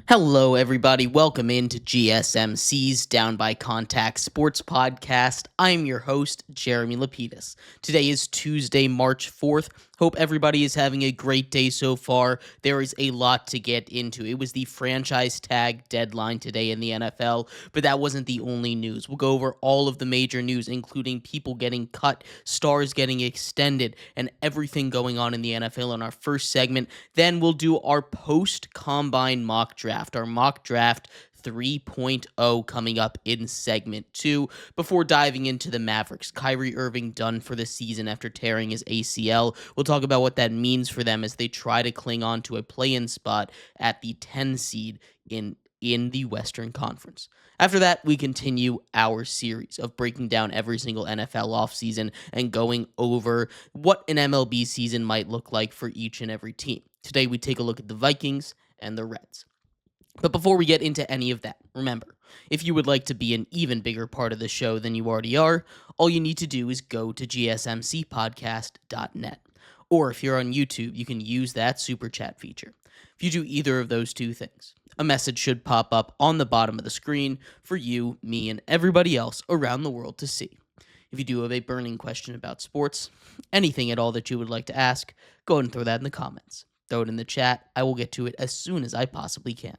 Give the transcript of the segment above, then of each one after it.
Hello, everybody. Welcome into GSMC's Down by Contact Sports Podcast. I'm your host, Jeremy Lapidus. Today is Tuesday, March 4th. Hope everybody is having a great day so far. There is a lot to get into. It was the franchise tag deadline today in the NFL, but that wasn't the only news. We'll go over all of the major news, including people getting cut, stars getting extended, and everything going on in the NFL in our first segment. Then we'll do our post-combine mock draft. Our mock draft 3.0 coming up in segment 2 before diving into the Mavericks. Kyrie Irving done for the season after tearing his ACL. We'll talk about what that means for them as they try to cling on to a play-in spot at the 10 seed in the Western Conference. After that, we continue our series of breaking down every single NFL offseason and going over what an MLB season might look like for each and every team. Today, we take a look at the Vikings and the Reds. But before we get into any of that, remember, if you would like to be an even bigger part of the show than you already are, all you need to do is go to gsmcpodcast.net. Or if you're on YouTube, you can use that super chat feature. If you do either of those two things, a message should pop up on the bottom of the screen for you, me, and everybody else around the world to see. If you do have a burning question about sports, anything at all that you would like to ask, go ahead and throw that in the comments. Throw it in the chat. I will get to it as soon as I possibly can.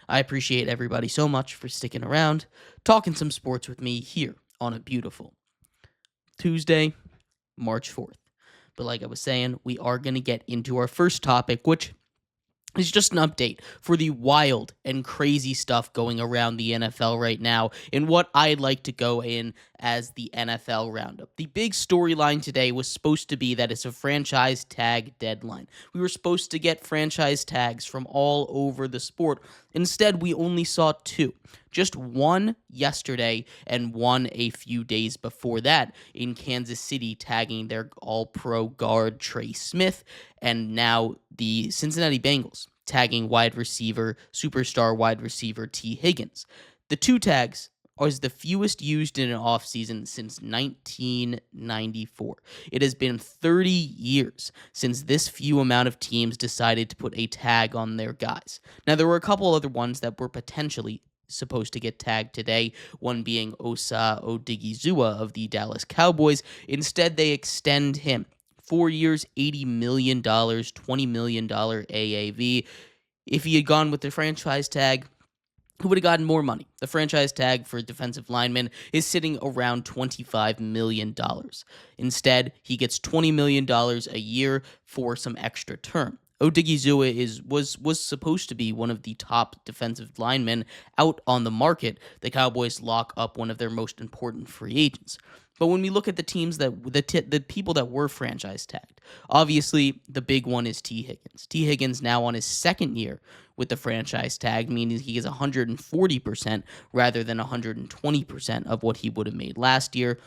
I appreciate everybody so much for sticking around, talking some sports with me here on a beautiful Tuesday, March 4th. But like I was saying, we are going to get into our first topic, which is just an update for the wild and crazy stuff going around the NFL right now and what I'd like to go in as the NFL roundup. The big storyline today was supposed to be that it's a franchise tag deadline. We were supposed to get franchise tags from all over the sport. Instead, we only saw two. Just one yesterday and one a few days before that in Kansas City tagging their all-pro guard Trey Smith, and now the Cincinnati Bengals tagging superstar wide receiver T. Higgins. The two tags are the fewest used in an offseason since 1994. It has been 30 years since this few amount of teams decided to put a tag on their guys. Now, there were a couple other ones that were potentially supposed to get tagged today, one being Osa Odigizua of the Dallas Cowboys. Instead, they extend him 4 years, $80 million, $20 million AAV. If he had gone with the franchise tag, he would have gotten more money. The franchise tag for defensive linemen is sitting around $25 million. Instead, he gets $20 million a year for some extra term. Odigizua was supposed to be one of the top defensive linemen out on the market. The Cowboys lock up one of their most important free agents. But when we look at the teams the people that were franchise tagged, obviously the big one is T. Higgins. T. Higgins now on his second year with the franchise tag, meaning he is 140% rather than 120% of what he would have made last year.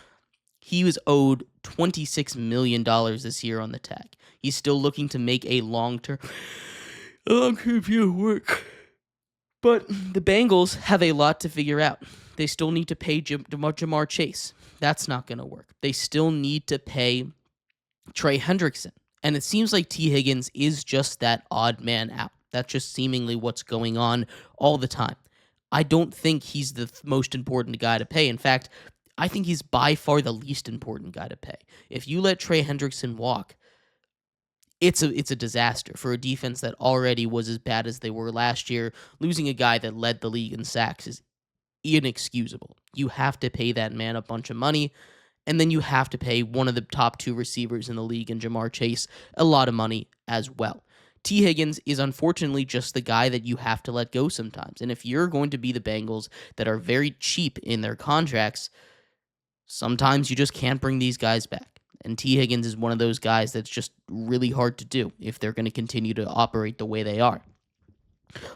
He was owed $26 million this year on the tag. He's still looking to make a long-term deal work. But the Bengals have a lot to figure out. They still need to pay Jamar Chase. That's not going to work. They still need to pay Trey Hendrickson. And it seems like T. Higgins is just that odd man out. That's just seemingly what's going on all the time. I don't think he's the most important guy to pay. In fact, I think he's by far the least important guy to pay. If you let Trey Hendrickson walk, it's a disaster for a defense that already was as bad as they were last year. Losing a guy that led the league in sacks is inexcusable. You have to pay that man a bunch of money, and then you have to pay one of the top two receivers in the league in Jamar Chase a lot of money as well. T. Higgins is unfortunately just the guy that you have to let go sometimes. And if you're going to be the Bengals that are very cheap in their contracts, sometimes you just can't bring these guys back. And T. Higgins is one of those guys that's just really hard to do if they're going to continue to operate the way they are.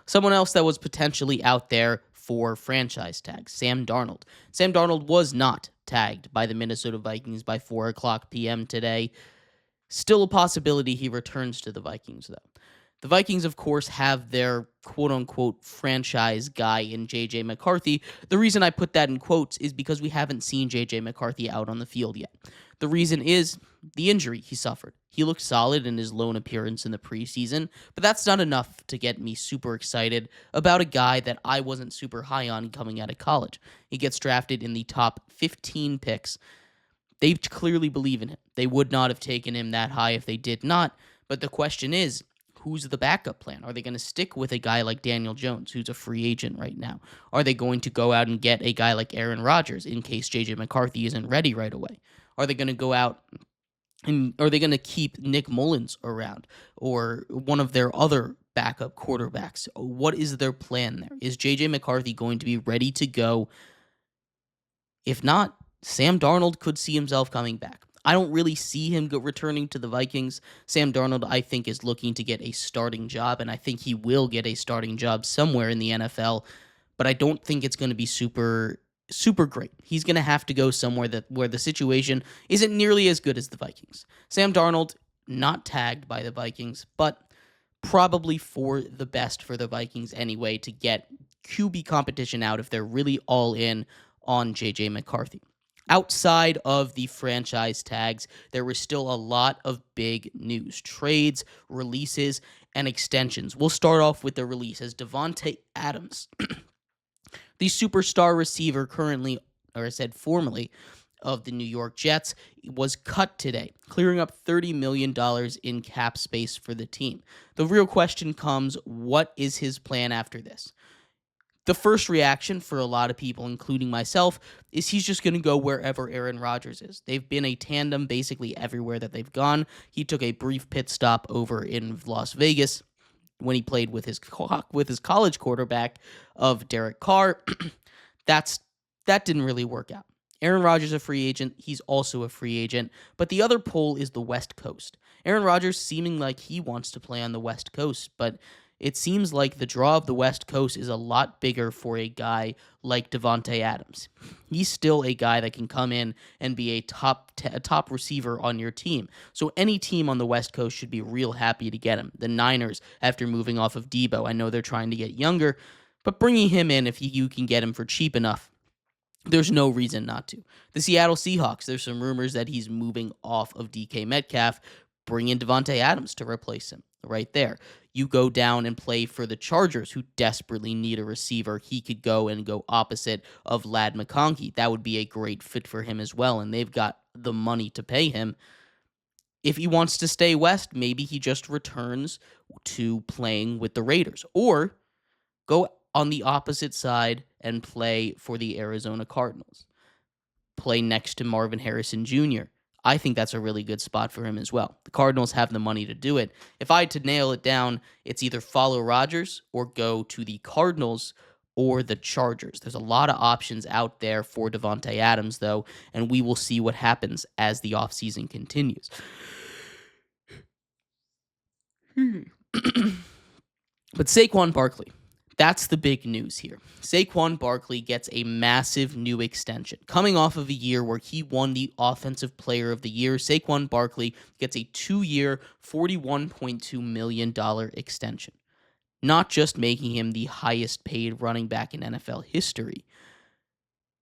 Someone else that was potentially out there for franchise tags, Sam Darnold. Sam Darnold was not tagged by the Minnesota Vikings by 4 o'clock p.m. today. Still a possibility he returns to the Vikings, though. The Vikings, of course, have their quote-unquote franchise guy in J.J. McCarthy. The reason I put that in quotes is because we haven't seen J.J. McCarthy out on the field yet. The reason is the injury he suffered. He looked solid in his lone appearance in the preseason, but that's not enough to get me super excited about a guy that I wasn't super high on coming out of college. He gets drafted in the top 15 picks. They clearly believe in him. They would not have taken him that high if they did not. But the question is, who's the backup plan? Are they going to stick with a guy like Daniel Jones, who's a free agent right now? Are they going to go out and get a guy like Aaron Rodgers in case J.J. McCarthy isn't ready right away? Are they going to go out and are they going to keep Nick Mullins around or one of their other backup quarterbacks? What is their plan there? Is J.J. McCarthy going to be ready to go? If not, Sam Darnold could see himself coming back. I don't really see him returning to the Vikings. Sam Darnold, I think, is looking to get a starting job, and I think he will get a starting job somewhere in the NFL, but I don't think it's going to be super great. He's going to have to go somewhere where the situation isn't nearly as good as the Vikings. Sam Darnold, not tagged by the Vikings, but probably for the best for the Vikings anyway to get QB competition out if they're really all in on J.J. McCarthy. Outside of the franchise tags, there was still a lot of big news. Trades, releases, and extensions. We'll start off with the release as Davante Adams, the superstar receiver currently, or I said formerly, of the New York Jets, was cut today, clearing up $30 million in cap space for the team. The real question comes, what is his plan after this? The first reaction for a lot of people, including myself, is he's just going to go wherever Aaron Rodgers is. They've been a tandem basically everywhere that they've gone. He took a brief pit stop over in Las Vegas when he played with his college quarterback of Derek Carr. That didn't really work out. Aaron Rodgers is a free agent. He's also a free agent. But the other pole is the West Coast. Aaron Rodgers seeming like he wants to play on the West Coast, but it seems like the draw of the West Coast is a lot bigger for a guy like Davante Adams. He's still a guy that can come in and be a top receiver on your team. So any team on the West Coast should be real happy to get him. The Niners, after moving off of Debo, I know they're trying to get younger, but bringing him in, if you can get him for cheap enough, there's no reason not to. The Seattle Seahawks, there's some rumors that he's moving off of DK Metcalf. Bring in Davante Adams to replace him right there. You go down and play for the Chargers, who desperately need a receiver. He could go opposite of Ladd McConkey. That would be a great fit for him as well, and they've got the money to pay him. If he wants to stay west, maybe he just returns to playing with the Raiders, or go on the opposite side and play for the Arizona Cardinals. Play next to Marvin Harrison Jr. I think that's a really good spot for him as well. The Cardinals have the money to do it. If I had to nail it down, it's either follow Rodgers or go to the Cardinals or the Chargers. There's a lot of options out there for Davante Adams, though, and we will see what happens as the offseason continues. But Saquon Barkley, that's the big news here. Saquon Barkley gets a massive new extension. Coming off of a year where he won the Offensive Player of the Year, Saquon Barkley gets a 2-year, $41.2 million extension. Not just making him the highest paid running back in NFL history,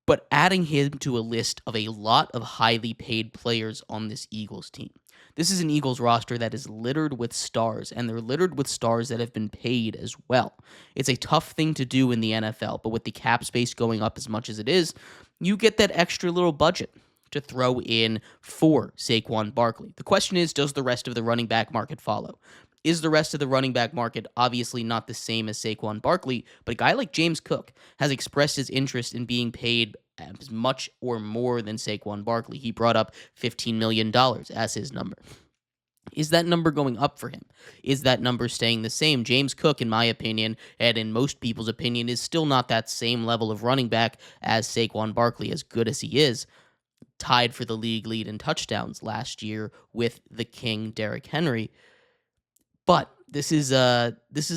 but adding him to a list of a lot of highly paid players on this Eagles team. This is an Eagles roster that is littered with stars, and they're littered with stars that have been paid as well. It's a tough thing to do in the NFL, but with the cap space going up as much as it is, you get that extra little budget to throw in for Saquon Barkley. The question is, does the rest of the running back market follow? Is the rest of the running back market obviously not the same as Saquon Barkley, but a guy like James Cook has expressed his interest in being paid as much or more than Saquon Barkley. He brought up $15 million as his number. Is that number going up for him? Is that number staying the same? James Cook, in my opinion, and in most people's opinion, is still not that same level of running back as Saquon Barkley, as good as he is. Tied for the league lead in touchdowns last year with the king, Derrick Henry. But this is a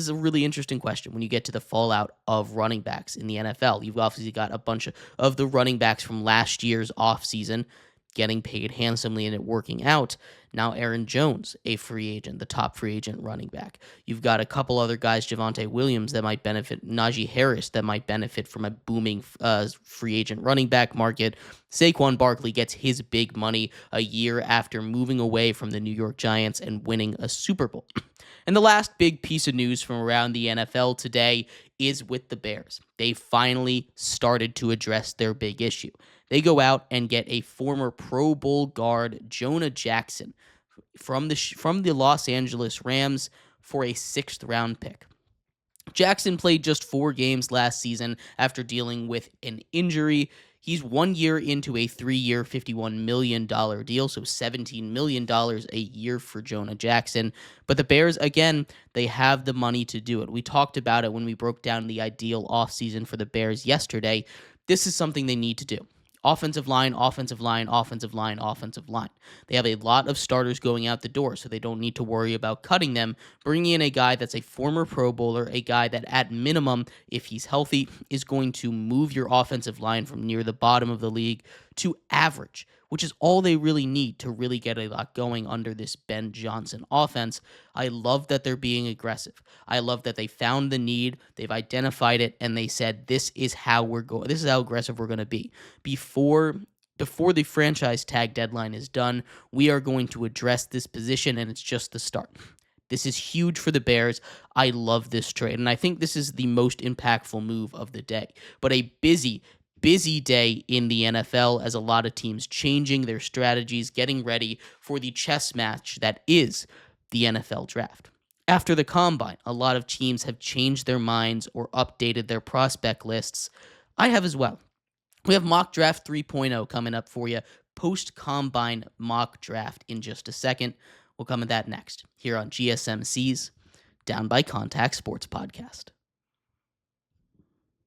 really interesting question when you get to the fallout of running backs in the NFL. You've obviously got a bunch of the running backs from last year's offseason. getting paid handsomely and it working out. Now Aaron Jones, a free agent, the top free agent running back. You've got a couple other guys, Javonte Williams, that might benefit, Najee Harris, that might benefit from a booming free agent running back market. Saquon Barkley gets his big money a year after moving away from the New York Giants and winning a Super Bowl. And the last big piece of news from around the NFL today is with the Bears. They finally started to address their big issue. They go out and get a former Pro Bowl guard, Jonah Jackson, from the Los Angeles Rams for a 6th-round pick. Jackson played just 4 games last season after dealing with an injury. He's 1 year into a 3-year, $51 million deal, so $17 million a year for Jonah Jackson. But the Bears, again, they have the money to do it. We talked about it when we broke down the ideal offseason for the Bears yesterday. This is something they need to do. Offensive line, offensive line, offensive line, offensive line. They have a lot of starters going out the door, so they don't need to worry about cutting them. Bringing in a guy that's a former Pro Bowler, a guy that at minimum, if he's healthy, is going to move your offensive line from near the bottom of the league to average, which is all they really need to really get a lot going under this Ben Johnson offense. I love that they're being aggressive. I love that they found the need, they've identified it, and they said, this is how we're going. This is how aggressive we're going to be. Before the franchise tag deadline is done, we are going to address this position, and it's just the start. This is huge for the Bears. I love this trade, and I think this is the most impactful move of the day. But a busy day in the NFL as a lot of teams changing their strategies, getting ready for the chess match that is the NFL draft. After the combine, a lot of teams have changed their minds or updated their prospect lists. I have as well. We have Mock Draft 3.0 coming up for you, post-combine mock draft in just a second. We'll come to that next here on GSMC's Down by Contact Sports Podcast.